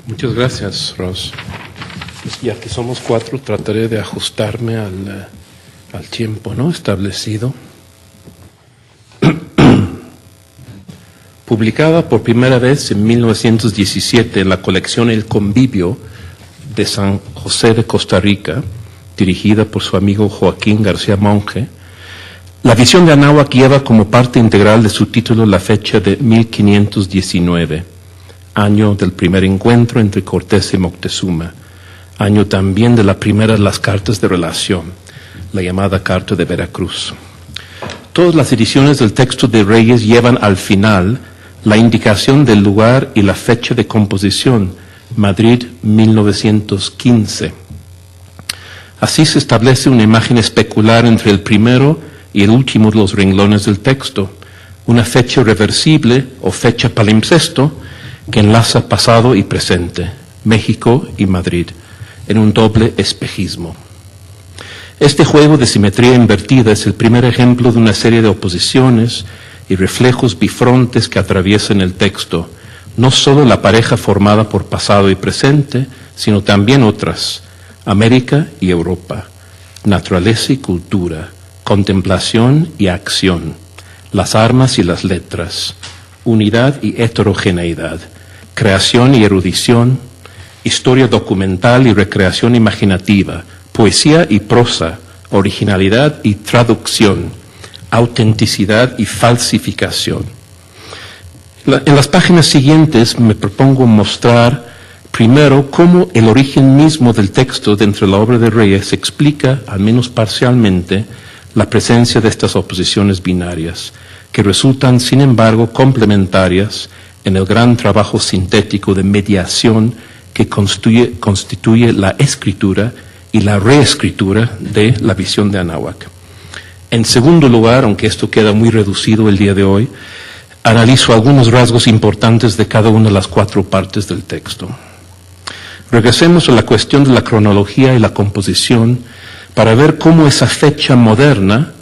Muchas gracias, Ross. Ya que somos 4, trataré de ajustarme al tiempo, ¿no?, establecido. Publicada por primera vez en 1917 en la colección El Convivio de San José de Costa Rica, dirigida por su amigo Joaquín García Monge, la visión de Anáhuac lleva como parte integral de su título la fecha de 1519, año del primer encuentro entre Cortés y Moctezuma, año también de la primera de las cartas de relación, la llamada Carta de Veracruz. Todas las ediciones del texto de Reyes llevan al final la indicación del lugar y la fecha de composición, Madrid 1915. Así se establece una imagen especular entre el primero y el último de los renglones del texto, una fecha reversible o fecha palimpsesto que enlaza pasado y presente, México y Madrid, en un doble espejismo. Este juego de simetría invertida es el primer ejemplo de una serie de oposiciones y reflejos bifrontes que atraviesan el texto, no solo la pareja formada por pasado y presente, sino también otras, América y Europa, naturaleza y cultura, contemplación y acción, las armas y las letras, unidad y heterogeneidad, creación y erudición, historia documental y recreación imaginativa, poesía y prosa, originalidad y traducción, autenticidad y falsificación. En las páginas siguientes me propongo mostrar primero cómo el origen mismo del texto dentro de la obra de Reyes explica, al menos parcialmente, la presencia de estas oposiciones binarias, que resultan, sin embargo, complementarias en el gran trabajo sintético de mediación que constituye la escritura y la reescritura de la visión de Anáhuac. En segundo lugar, aunque esto queda muy reducido el día de hoy, analizo algunos rasgos importantes de cada una de las 4 partes del texto. Regresemos a la cuestión de la cronología y la composición para ver cómo esa fecha moderna,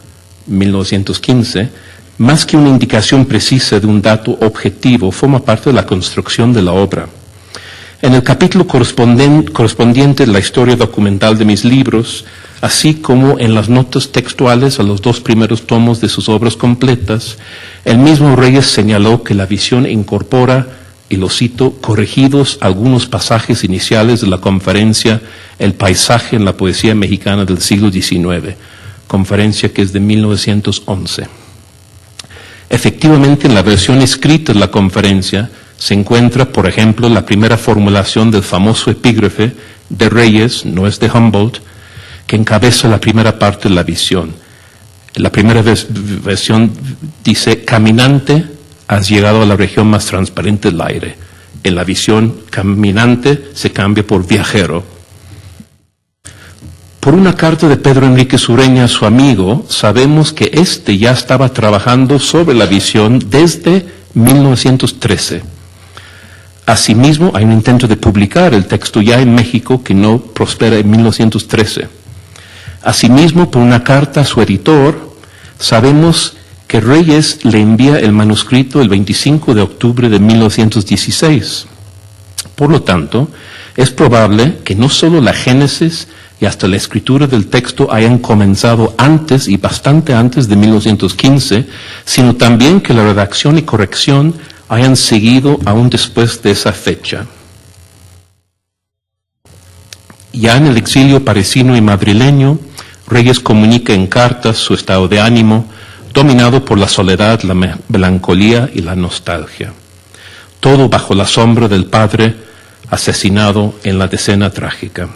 1915, más que una indicación precisa de un dato objetivo, forma parte de la construcción de la obra. En el capítulo correspondiente a la historia documental de mis libros, así como en las notas textuales a los 2 primeros tomos de sus obras completas, el mismo Reyes señaló que la visión incorpora, y lo cito, corregidos algunos pasajes iniciales de la conferencia El paisaje en la poesía mexicana del siglo XIX, conferencia que es de 1911. Efectivamente, en la versión escrita de la conferencia se encuentra, por ejemplo, la primera formulación del famoso epígrafe de Reyes, no es de Humboldt, que encabeza la primera parte de la visión. La primera versión dice: caminante, has llegado a la región más transparente del aire. En la visión, caminante se cambia por viajero. Por una carta de Pedro Enrique Sureña a su amigo, sabemos que éste ya estaba trabajando sobre la visión desde 1913. Asimismo, hay un intento de publicar el texto ya en México que no prospera en 1913. Asimismo, por una carta a su editor, sabemos que Reyes le envía el manuscrito el 25 de octubre de 1916. Por lo tanto, es probable que no solo la génesis y hasta la escritura del texto hayan comenzado antes y bastante antes de 1915, sino también que la redacción y corrección hayan seguido aún después de esa fecha. Ya en el exilio parisino y madrileño, Reyes comunica en cartas su estado de ánimo, dominado por la soledad, la melancolía y la nostalgia. Todo bajo la sombra del padre asesinado en la decena trágica.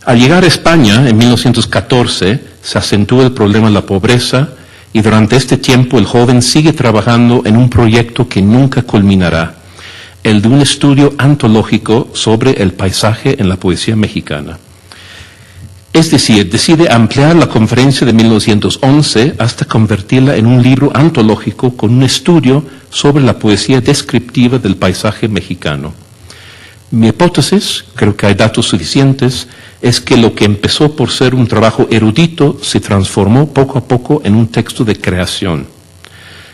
Al llegar a España, en 1914, se acentúa el problema de la pobreza y durante este tiempo el joven sigue trabajando en un proyecto que nunca culminará, el de un estudio antológico sobre el paisaje en la poesía mexicana. Es decir, decide ampliar la conferencia de 1911 hasta convertirla en un libro antológico con un estudio sobre la poesía descriptiva del paisaje mexicano. Mi hipótesis, creo que hay datos suficientes, es que lo que empezó por ser un trabajo erudito se transformó poco a poco en un texto de creación.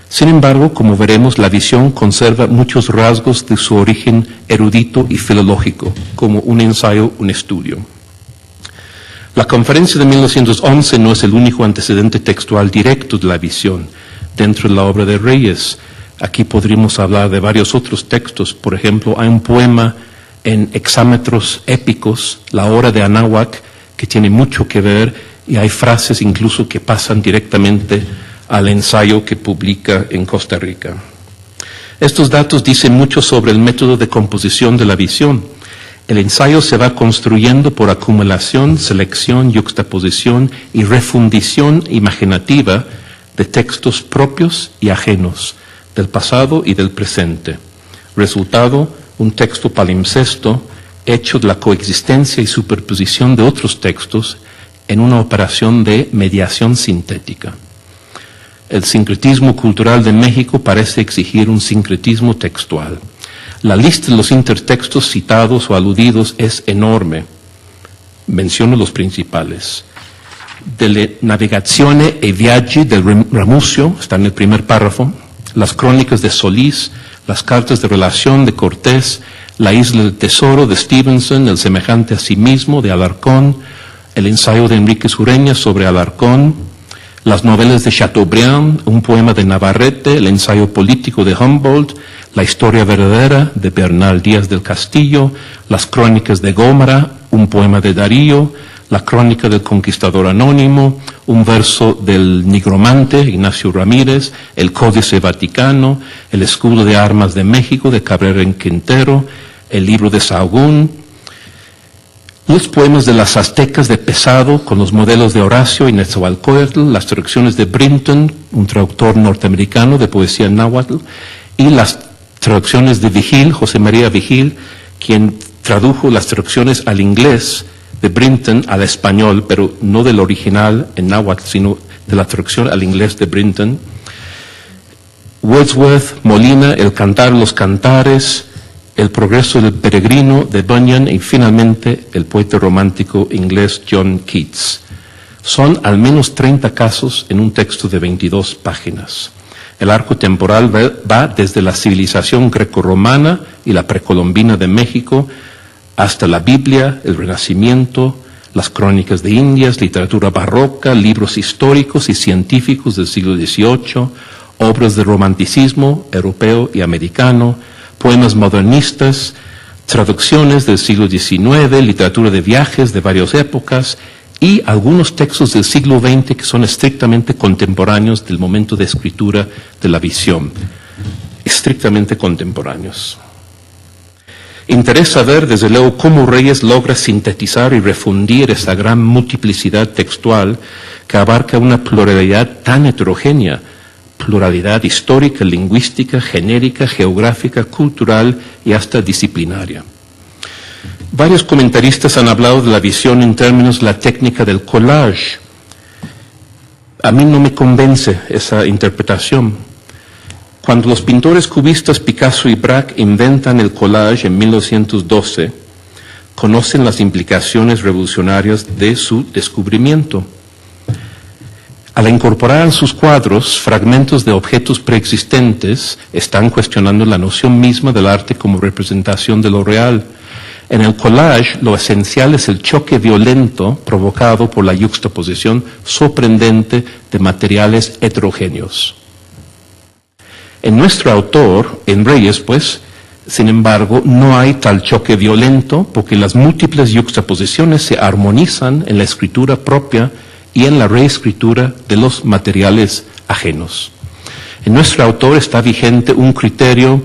Sin embargo, como veremos, la visión conserva muchos rasgos de su origen erudito y filológico, como un ensayo, un estudio. La conferencia de 1911 no es el único antecedente textual directo de la visión dentro de la obra de Reyes. Aquí podríamos hablar de varios otros textos. Por ejemplo, hay un poema en hexámetros épicos, La Hora de Anáhuac, que tiene mucho que ver, y hay frases incluso que pasan directamente al ensayo que publica en Costa Rica. Estos datos dicen mucho sobre el método de composición de la visión. El ensayo se va construyendo por acumulación, selección, yuxtaposición y refundición imaginativa de textos propios y ajenos, del pasado y del presente. Resultado, un texto palimpsesto hecho de la coexistencia y superposición de otros textos en una operación de mediación sintética. El sincretismo cultural de México parece exigir un sincretismo textual. La lista de los intertextos citados o aludidos es enorme. Menciono los principales. Delle Navigazione e Viaggi del Ramusio, está en el primer párrafo, las crónicas de Solís, las cartas de relación de Cortés, la Isla del Tesoro de Stevenson, el semejante a sí mismo de Alarcón, el ensayo de Enríquez Ureña sobre Alarcón, las novelas de Chateaubriand, un poema de Navarrete, el ensayo político de Humboldt, la historia verdadera de Bernal Díaz del Castillo, las crónicas de Gómara, un poema de Darío, la crónica del conquistador anónimo, un verso del nigromante Ignacio Ramírez, el Códice Vaticano, el escudo de armas de México de Cabrera en Quintero, el libro de Sahagún, los poemas de las aztecas de Pesado con los modelos de Horacio y Netzahualcóyotl, las traducciones de Brinton, un traductor norteamericano de poesía náhuatl, y las traducciones de Vigil, José María Vigil, quien tradujo las traducciones al inglés de Brinton al español, pero no del original en náhuatl, sino de la traducción al inglés de Brinton. Wordsworth, Molina, El Cantar de los Cantares, El Progreso del Peregrino de Bunyan y finalmente el poeta romántico inglés John Keats. Son al menos 30 casos en un texto de 22 páginas. El arco temporal va desde la civilización grecorromana y la precolombina de México hasta la Biblia, el Renacimiento, las crónicas de Indias, literatura barroca, libros históricos y científicos del siglo XVIII, obras de romanticismo europeo y americano, poemas modernistas, traducciones del siglo XIX, literatura de viajes de varias épocas y algunos textos del siglo XX que son estrictamente contemporáneos del momento de escritura de la visión, estrictamente contemporáneos. Interesa ver, desde luego, cómo Reyes logra sintetizar y refundir esa gran multiplicidad textual que abarca una pluralidad tan heterogénea, pluralidad histórica, lingüística, genérica, geográfica, cultural y hasta disciplinaria. Varios comentaristas han hablado de la visión en términos de la técnica del collage. A mí no me convence esa interpretación. Cuando los pintores cubistas Picasso y Braque inventan el collage en 1912, conocen las implicaciones revolucionarias de su descubrimiento. Al incorporar en sus cuadros fragmentos de objetos preexistentes, están cuestionando la noción misma del arte como representación de lo real. En el collage, lo esencial es el choque violento provocado por la yuxtaposición sorprendente de materiales heterogéneos. En nuestro autor, en Reyes, pues, sin embargo, no hay tal choque violento porque las múltiples yuxtaposiciones se armonizan en la escritura propia y en la reescritura de los materiales ajenos. En nuestro autor está vigente un criterio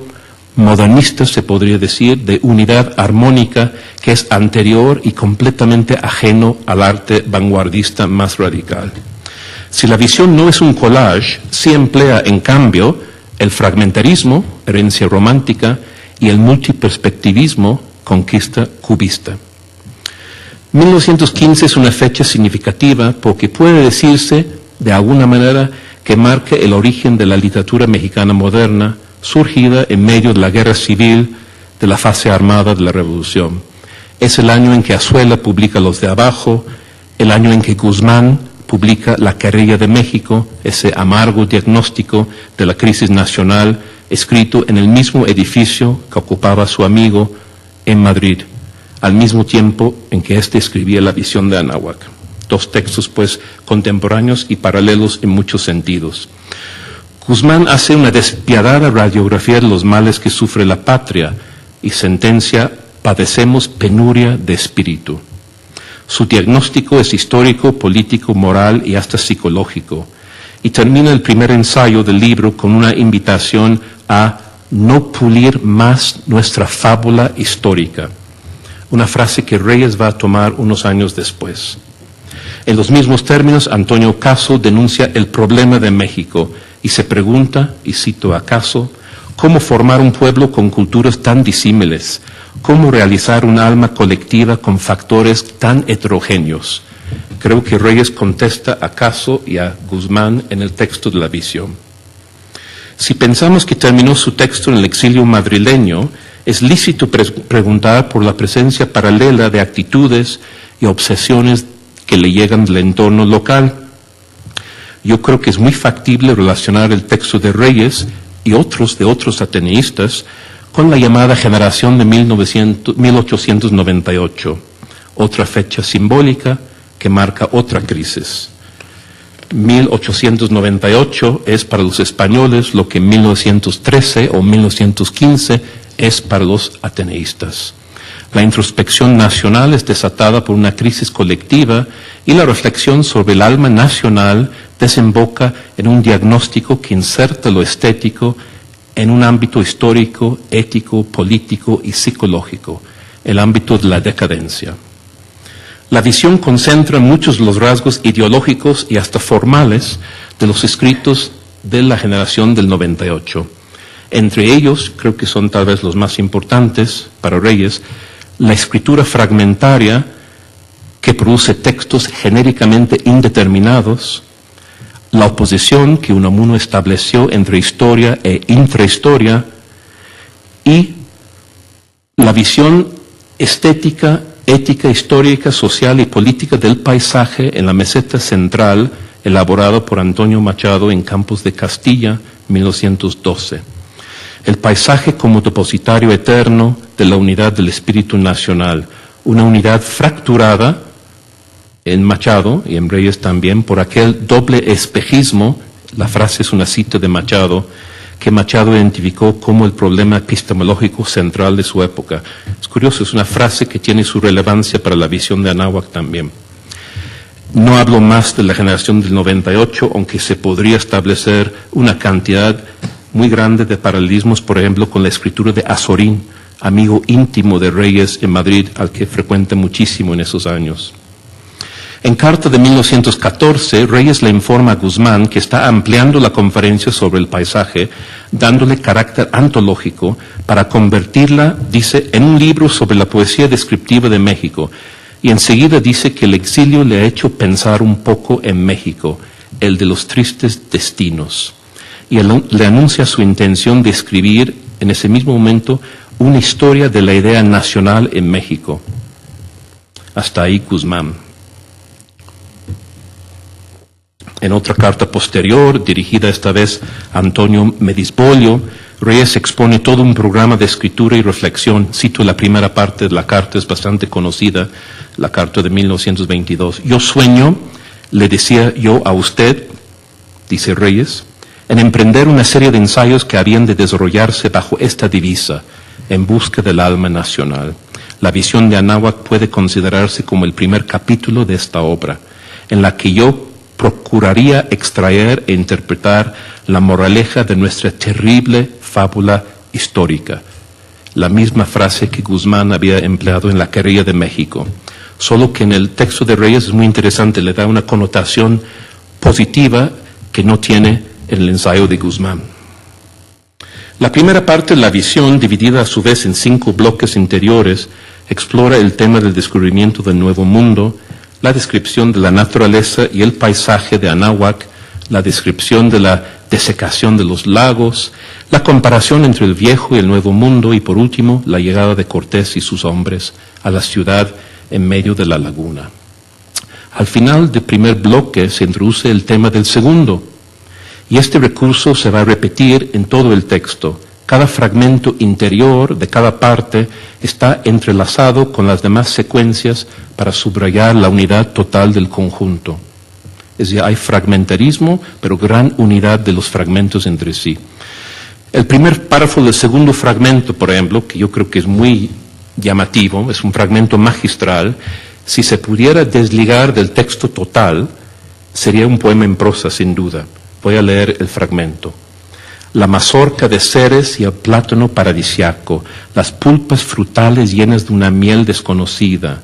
modernista, se podría decir, de unidad armónica que es anterior y completamente ajeno al arte vanguardista más radical. Si la visión no es un collage, sí emplea, en cambio, el fragmentarismo, herencia romántica, y el multiperspectivismo, conquista cubista. 1915 es una fecha significativa porque puede decirse, de alguna manera, que marca el origen de la literatura mexicana moderna, surgida en medio de la guerra civil, de la fase armada de la Revolución. Es el año en que Azuela publica Los de Abajo, el año en que Guzmán publica La Querella de México, ese amargo diagnóstico de la crisis nacional, escrito en el mismo edificio que ocupaba su amigo en Madrid, al mismo tiempo en que éste escribía La Visión de Anáhuac. Dos textos, pues, contemporáneos y paralelos en muchos sentidos. Guzmán hace una despiadada radiografía de los males que sufre la patria y sentencia: padecemos penuria de espíritu. Su diagnóstico es histórico, político, moral y hasta psicológico. Y termina el primer ensayo del libro con una invitación a no pulir más nuestra fábula histórica. Una frase que Reyes va a tomar unos años después. En los mismos términos, Antonio Caso denuncia el problema de México y se pregunta, y cito a Caso, ¿cómo formar un pueblo con culturas tan disímiles? ¿Cómo realizar un alma colectiva con factores tan heterogéneos? Creo que Reyes contesta a Caso y a Guzmán en el texto de La Visión. Si pensamos que terminó su texto en el exilio madrileño, es lícito preguntar por la presencia paralela de actitudes y obsesiones que le llegan del entorno local. Yo creo que es muy factible relacionar el texto de Reyes y otros de otros ateneístas con la llamada generación de 1898, otra fecha simbólica que marca otra crisis. 1898 es para los españoles lo que 1913 o 1915 es para los ateneístas. La introspección nacional es desatada por una crisis colectiva y la reflexión sobre el alma nacional desemboca en un diagnóstico que inserta lo estético en un ámbito histórico, ético, político y psicológico, el ámbito de la decadencia. La visión concentra muchos de los rasgos ideológicos y hasta formales de los escritos de la generación del 98. Entre ellos, creo que son tal vez los más importantes para Reyes, la escritura fragmentaria que produce textos genéricamente indeterminados, la oposición que Unamuno estableció entre historia e intrahistoria y la visión estética, ética, histórica, social y política del paisaje en la meseta central elaborado por Antonio Machado en Campos de Castilla, 1912. El paisaje como depositario eterno de la unidad del espíritu nacional, una unidad fracturada en Machado y en Reyes también por aquel doble espejismo, la frase es una cita de Machado, que Machado identificó como el problema epistemológico central de su época. Es curioso, es una frase que tiene su relevancia para la visión de Anáhuac también. No hablo más de la generación del 98, aunque se podría establecer una cantidad muy grande de paralelismos, por ejemplo, con la escritura de Azorín, amigo íntimo de Reyes en Madrid, al que frecuenta muchísimo en esos años. En carta de 1914, Reyes le informa a Guzmán que está ampliando la conferencia sobre el paisaje, dándole carácter antológico para convertirla, dice, en un libro sobre la poesía descriptiva de México. Y enseguida dice que el exilio le ha hecho pensar un poco en México, el de los tristes destinos. Y le anuncia su intención de escribir en ese mismo momento una historia de la idea nacional en México. Hasta ahí Guzmán. En otra carta posterior, dirigida esta vez a Antonio Medisbolio, Reyes expone todo un programa de escritura y reflexión. Cito la primera parte de la carta, es bastante conocida, la carta de 1922. Yo sueño, le decía yo a usted, dice Reyes, en emprender una serie de ensayos que habían de desarrollarse bajo esta divisa, en busca del alma nacional. La visión de Anáhuac puede considerarse como el primer capítulo de esta obra, en la que yo procuraría extraer e interpretar la moraleja de nuestra terrible fábula histórica. La misma frase que Guzmán había empleado en La Querella de México, solo que en el texto de Reyes es muy interesante, le da una connotación positiva que no tiene en el ensayo de Guzmán. La primera parte de la visión, dividida a su vez en 5 bloques interiores, explora el tema del descubrimiento del Nuevo Mundo, la descripción de la naturaleza y el paisaje de Anáhuac, la descripción de la desecación de los lagos, la comparación entre el viejo y el nuevo mundo y por último la llegada de Cortés y sus hombres a la ciudad en medio de la laguna. Al final del primer bloque se introduce el tema del segundo, y este recurso se va a repetir en todo el texto. Cada fragmento interior de cada parte está entrelazado con las demás secuencias para subrayar la unidad total del conjunto. Es decir, hay fragmentarismo, pero gran unidad de los fragmentos entre sí. El primer párrafo del segundo fragmento, por ejemplo, que yo creo que es muy llamativo, es un fragmento magistral. Si se pudiera desligar del texto total, sería un poema en prosa, sin duda. Voy a leer el fragmento. La mazorca de Ceres y el plátano paradisiaco, las pulpas frutales llenas de una miel desconocida,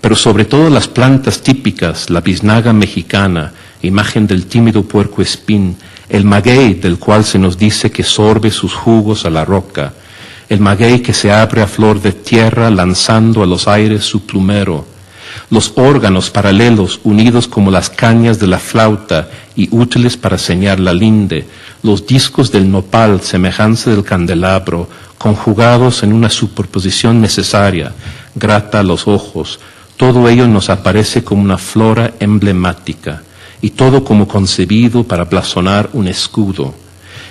pero sobre todo las plantas típicas, la biznaga mexicana, imagen del tímido puercoespín, el maguey del cual se nos dice que sorbe sus jugos a la roca, el maguey que se abre a flor de tierra lanzando a los aires su plumero, los órganos paralelos unidos como las cañas de la flauta y útiles para señalar la linde, los discos del nopal, semejanza del candelabro, conjugados en una superposición necesaria, grata a los ojos, todo ello nos aparece como una flora emblemática, y todo como concebido para blasonar un escudo.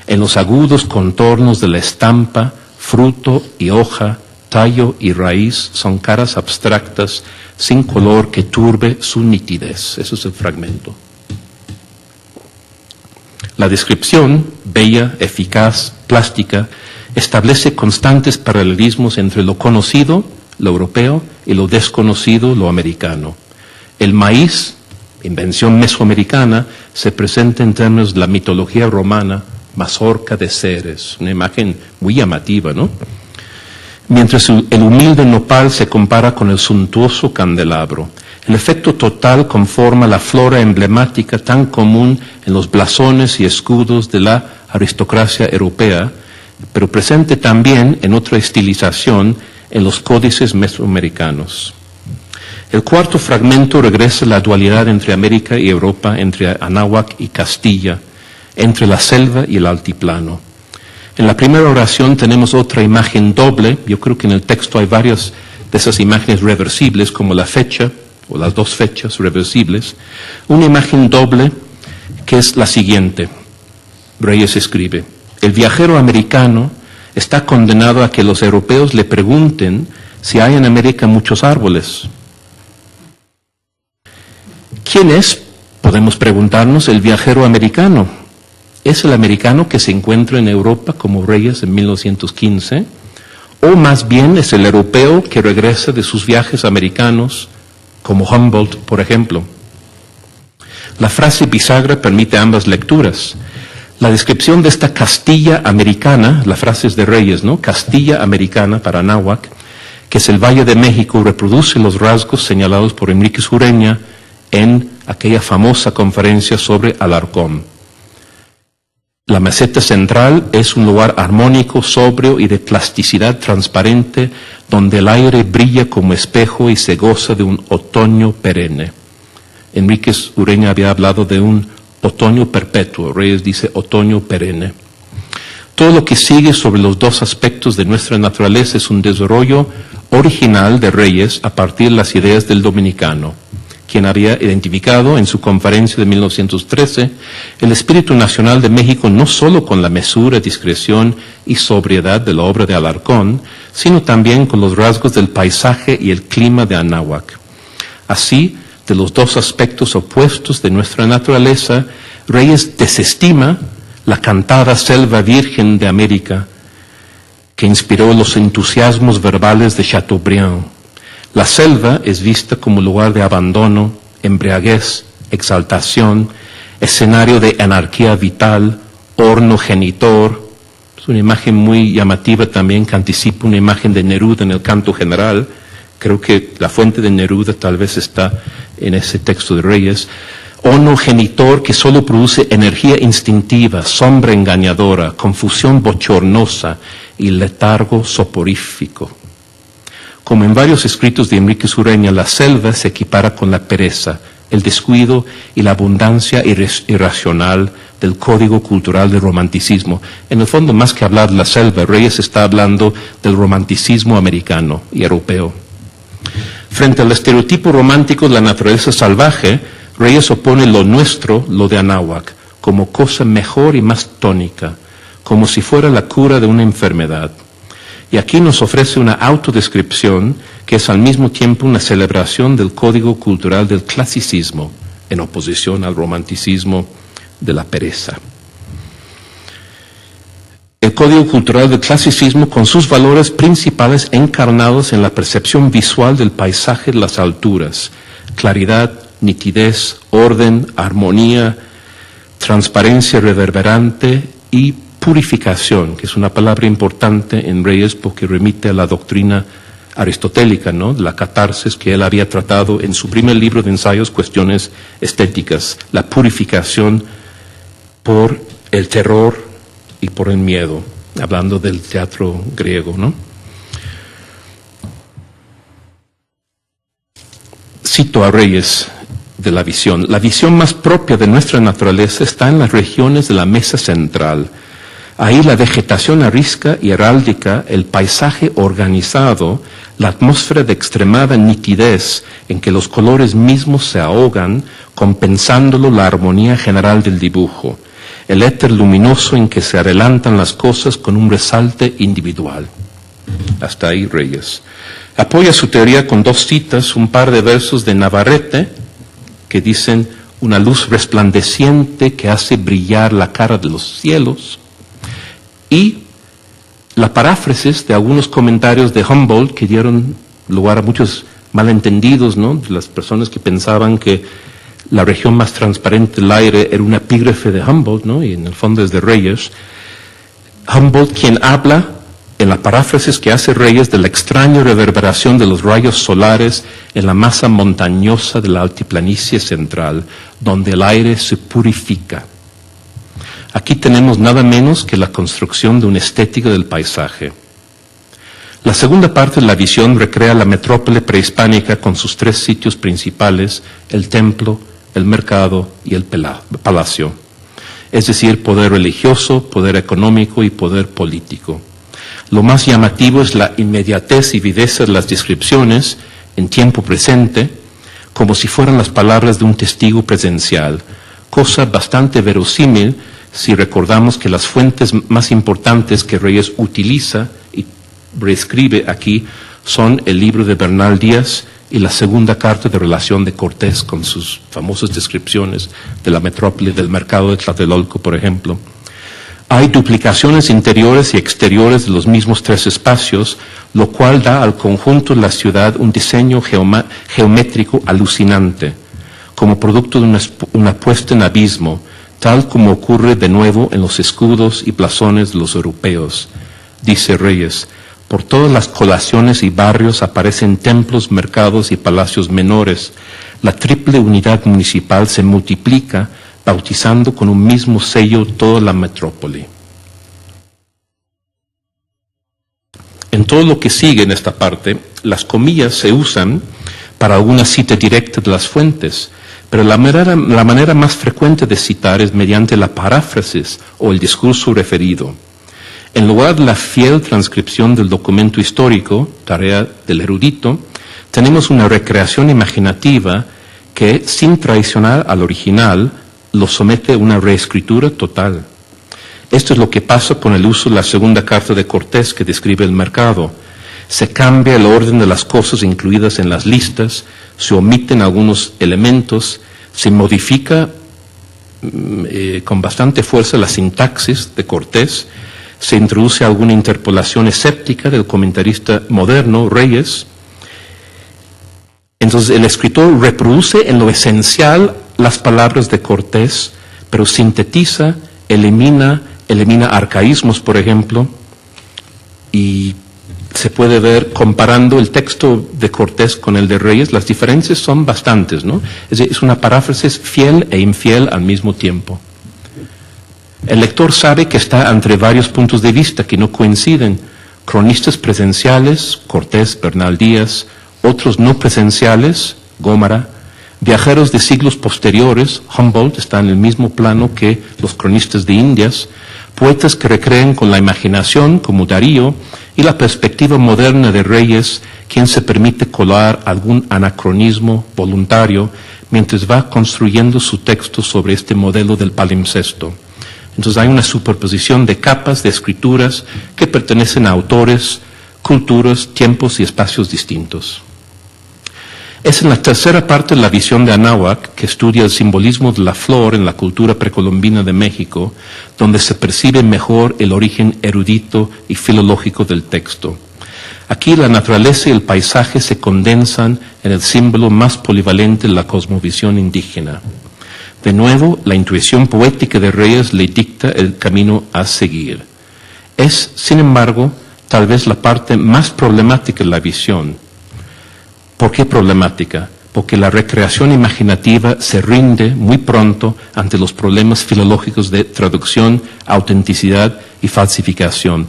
En los agudos contornos de la estampa, fruto y hoja, tallo y raíz son caras abstractas, sin color que turbe su nitidez. Eso es el fragmento. La descripción, bella, eficaz, plástica, establece constantes paralelismos entre lo conocido, lo europeo, y lo desconocido, lo americano. El maíz, invención mesoamericana, se presenta en términos de la mitología romana, mazorca de Ceres, una imagen muy llamativa, ¿no? Mientras el humilde nopal se compara con el suntuoso candelabro. El efecto total conforma la flora emblemática tan común en los blasones y escudos de la aristocracia europea, pero presente también en otra estilización en los códices mesoamericanos. El cuarto fragmento regresa a la dualidad entre América y Europa, entre Anáhuac y Castilla, entre la selva y el altiplano. En la primera oración tenemos otra imagen doble. Yo creo que en el texto hay varias de esas imágenes reversibles, como la fecha, o las dos fechas reversibles. Una imagen doble que es la siguiente. Reyes escribe: el viajero americano está condenado a que los europeos le pregunten si hay en América muchos árboles. ¿Quién es, podemos preguntarnos, el viajero americano? ¿Es el americano que se encuentra en Europa como Reyes en 1915? ¿O más bien es el europeo que regresa de sus viajes americanos, como Humboldt, por ejemplo? La frase bisagra permite ambas lecturas. La descripción de esta Castilla americana, la frase es de Reyes, ¿no? Castilla americana para Anáhuac, que es el Valle de México, reproduce los rasgos señalados por Enríquez Ureña en aquella famosa conferencia sobre Alarcón. La meseta central es un lugar armónico, sobrio y de plasticidad transparente, donde el aire brilla como espejo y se goza de un otoño perenne. Enríquez Ureña había hablado de un otoño perpetuo, Reyes dice otoño perenne. Todo lo que sigue sobre los dos aspectos de nuestra naturaleza es un desarrollo original de Reyes a partir de las ideas del dominicano, quien había identificado en su conferencia de 1913 el espíritu nacional de México no solo con la mesura, discreción y sobriedad de la obra de Alarcón, sino también con los rasgos del paisaje y el clima de Anáhuac. Así, de los dos aspectos opuestos de nuestra naturaleza, Reyes desestima la cantada selva virgen de América, que inspiró los entusiasmos verbales de Chateaubriand. La selva es vista como lugar de abandono, embriaguez, exaltación, escenario de anarquía vital, horno genitor. Es una imagen muy llamativa también que anticipa una imagen de Neruda en el canto general. Creo que la fuente de Neruda tal vez está en ese texto de Reyes. Horno genitor que solo produce energía instintiva, sombra engañadora, confusión bochornosa y letargo soporífico. Como en varios escritos de Enríquez Ureña, la selva se equipara con la pereza, el descuido y la abundancia irracional del código cultural del romanticismo. En el fondo, más que hablar de la selva, Reyes está hablando del romanticismo americano y europeo. Frente al estereotipo romántico de la naturaleza salvaje, Reyes opone lo nuestro, lo de Anáhuac, como cosa mejor y más tónica, como si fuera la cura de una enfermedad. Y aquí nos ofrece una autodescripción que es al mismo tiempo una celebración del código cultural del clasicismo, en oposición al romanticismo de la pereza. El código cultural del clasicismo con sus valores principales encarnados en la percepción visual del paisaje de las alturas, claridad, nitidez, orden, armonía, transparencia reverberante y purificación, que es una palabra importante en Reyes porque remite a la doctrina aristotélica, ¿no?, de la catarsis que él había tratado en su primer libro de ensayos, Cuestiones Estéticas, la purificación por el terror y por el miedo, hablando del teatro griego, ¿no? Cito a Reyes de la visión. La visión más propia de nuestra naturaleza está en las regiones de la mesa central. Ahí la vegetación arisca y heráldica, el paisaje organizado, la atmósfera de extremada nitidez en que los colores mismos se ahogan, compensándolo la armonía general del dibujo, el éter luminoso en que se adelantan las cosas con un resalte individual. Hasta ahí Reyes. Apoya su teoría con dos citas, un par de versos de Navarrete que dicen: una luz resplandeciente que hace brillar la cara de los cielos, y la paráfrasis de algunos comentarios de Humboldt que dieron lugar a muchos malentendidos, ¿no?, de las personas que pensaban que la región más transparente del aire era un epígrafe de Humboldt, ¿no?, y en el fondo es de Reyes. Humboldt, quien habla en la paráfrasis que hace Reyes de la extraña reverberación de los rayos solares en la masa montañosa de la altiplanicie central, donde el aire se purifica. Aquí tenemos nada menos que la construcción de una estética del paisaje. La segunda parte de la visión recrea la metrópole prehispánica con sus tres sitios principales: el templo, el mercado y el palacio. Es decir, poder religioso, poder económico y poder político. Lo más llamativo es la inmediatez y viveza de las descripciones en tiempo presente, como si fueran las palabras de un testigo presencial, cosa bastante verosímil si recordamos que las fuentes más importantes que Reyes utiliza y reescribe aquí son el libro de Bernal Díaz y la segunda carta de relación de Cortés, con sus famosas descripciones de la metrópoli, del mercado de Tlatelolco, por ejemplo. Hay duplicaciones interiores y exteriores de los mismos tres espacios, lo cual da al conjunto de la ciudad un diseño geométrico alucinante, como producto de una puesta en abismo, tal como ocurre de nuevo en los escudos y blasones de los europeos. Dice Reyes: por todas las colaciones y barrios aparecen templos, mercados y palacios menores. La triple unidad municipal se multiplica, bautizando con un mismo sello toda la metrópoli. En todo lo que sigue en esta parte, las comillas se usan para alguna cita directa de las fuentes, pero la manera más frecuente de citar es mediante la paráfrasis o el discurso referido. En lugar de la fiel transcripción del documento histórico, tarea del erudito, tenemos una recreación imaginativa que, sin traicionar al original, lo somete a una reescritura total. Esto es lo que pasa con el uso de la segunda carta de Cortés que describe el mercado. Se cambia el orden de las cosas incluidas en las listas, se omiten algunos elementos, se modifica con bastante fuerza la sintaxis de Cortés, se introduce alguna interpolación escéptica del comentarista moderno, Reyes. Entonces el escritor reproduce en lo esencial las palabras de Cortés, pero sintetiza, elimina arcaísmos, por ejemplo, y se puede ver, comparando el texto de Cortés con el de Reyes, las diferencias son bastantes, ¿no? Es una paráfrasis fiel e infiel al mismo tiempo. El lector sabe que está entre varios puntos de vista que no coinciden: cronistas presenciales, Cortés, Bernal Díaz; otros no presenciales, Gómara; viajeros de siglos posteriores, Humboldt está en el mismo plano que los cronistas de Indias; poetas que recreen con la imaginación, como Darío, y la perspectiva moderna de Reyes, quien se permite colar algún anacronismo voluntario mientras va construyendo su texto sobre este modelo del palimpsesto. Entonces hay una superposición de capas de escrituras que pertenecen a autores, culturas, tiempos y espacios distintos. Es en la tercera parte de la visión de Anáhuac, que estudia el simbolismo de la flor en la cultura precolombina de México, donde se percibe mejor el origen erudito y filológico del texto. Aquí la naturaleza y el paisaje se condensan en el símbolo más polivalente de la cosmovisión indígena. De nuevo, la intuición poética de Reyes le dicta el camino a seguir. Es, sin embargo, tal vez la parte más problemática de la visión. ¿Por qué problemática? Porque la recreación imaginativa se rinde muy pronto ante los problemas filológicos de traducción, autenticidad y falsificación.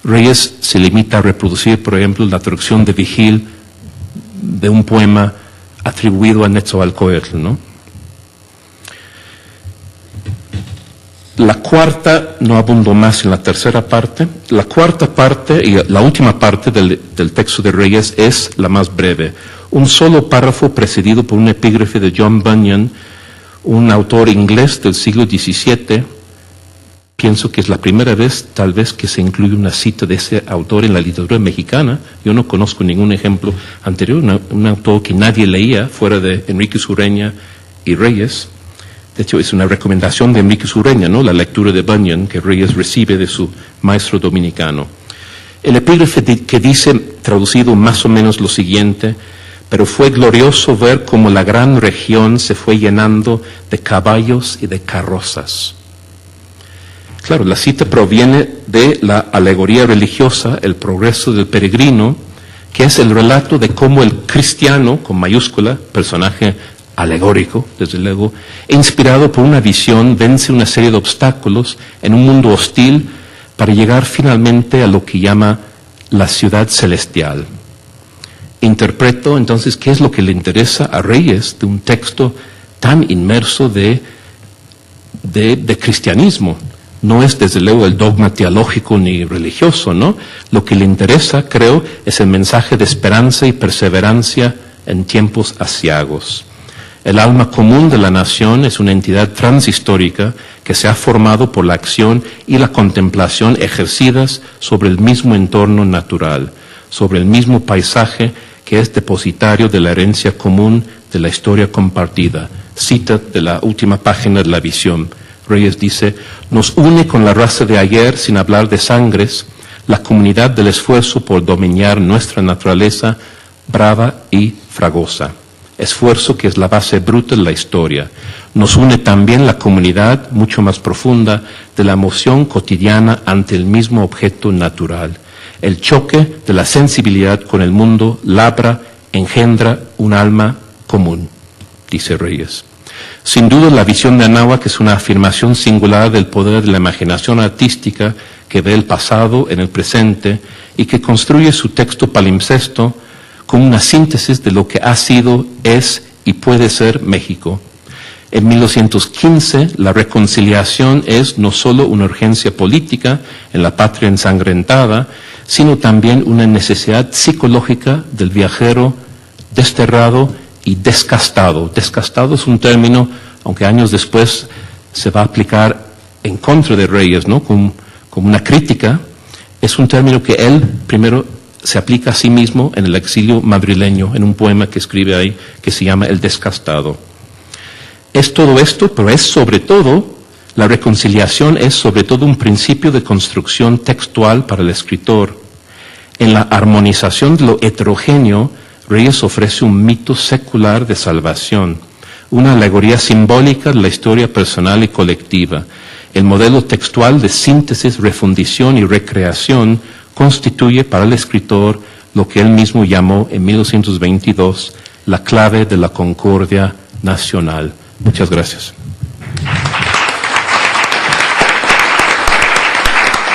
Reyes se limita a reproducir, por ejemplo, la traducción de Vigil de un poema atribuido a Netzahualcóyotl, ¿no? La cuarta, no abundo más en la tercera parte, la cuarta parte y la última parte del texto de Reyes es la más breve. Un solo párrafo precedido por un epígrafe de John Bunyan, un autor inglés del siglo XVII. Pienso que es la primera vez, tal vez, que se incluye una cita de ese autor en la literatura mexicana. Yo no conozco ningún ejemplo anterior, un autor que nadie leía fuera de Enríquez Ureña y Reyes. De hecho, es una recomendación de Enríquez Ureña, ¿no? La lectura de Bunyan que Reyes recibe de su maestro dominicano. El epígrafe que dice, traducido más o menos lo siguiente: pero fue glorioso ver cómo la gran región se fue llenando de caballos y de carrozas. Claro, la cita proviene de la alegoría religiosa, el progreso del peregrino, que es el relato de cómo el cristiano, con mayúscula, personaje alegórico, desde luego, inspirado por una visión, vence una serie de obstáculos en un mundo hostil para llegar finalmente a lo que llama la ciudad celestial. Interpreto entonces qué es lo que le interesa a Reyes de un texto tan inmerso de cristianismo. No es desde luego el dogma teológico ni religioso, ¿no? Lo que le interesa, creo, es el mensaje de esperanza y perseverancia en tiempos aciagos. El alma común de la nación es una entidad transhistórica que se ha formado por la acción y la contemplación ejercidas sobre el mismo entorno natural, sobre el mismo paisaje que es depositario de la herencia común de la historia compartida. Cita de la última página de la visión. Reyes dice: nos une con la raza de ayer, sin hablar de sangres, la comunidad del esfuerzo por dominar nuestra naturaleza brava y fragosa. Esfuerzo que es la base bruta de la historia. Nos une también la comunidad, mucho más profunda, de la emoción cotidiana ante el mismo objeto natural. El choque de la sensibilidad con el mundo labra, engendra un alma común, dice Reyes. Sin duda, la visión de Anáhuac es una afirmación singular del poder de la imaginación artística que ve el pasado en el presente y que construye su texto palimpsesto como una síntesis de lo que ha sido, es y puede ser México. En 1915, la reconciliación es no solo una urgencia política en la patria ensangrentada, sino también una necesidad psicológica del viajero desterrado y descastado. Descastado es un término, aunque años después se va a aplicar en contra de Reyes, ¿no? Como una crítica. Es un término que él primero se aplica a sí mismo en el exilio madrileño, en un poema que escribe ahí, que se llama El descastado. Es todo esto, pero es sobre todo, la reconciliación es sobre todo un principio de construcción textual para el escritor. En la armonización de lo heterogéneo, Reyes ofrece un mito secular de salvación, una alegoría simbólica de la historia personal y colectiva. El modelo textual de síntesis, refundición y recreación constituye para el escritor lo que él mismo llamó en 1922 la clave de la concordia nacional. Muchas gracias.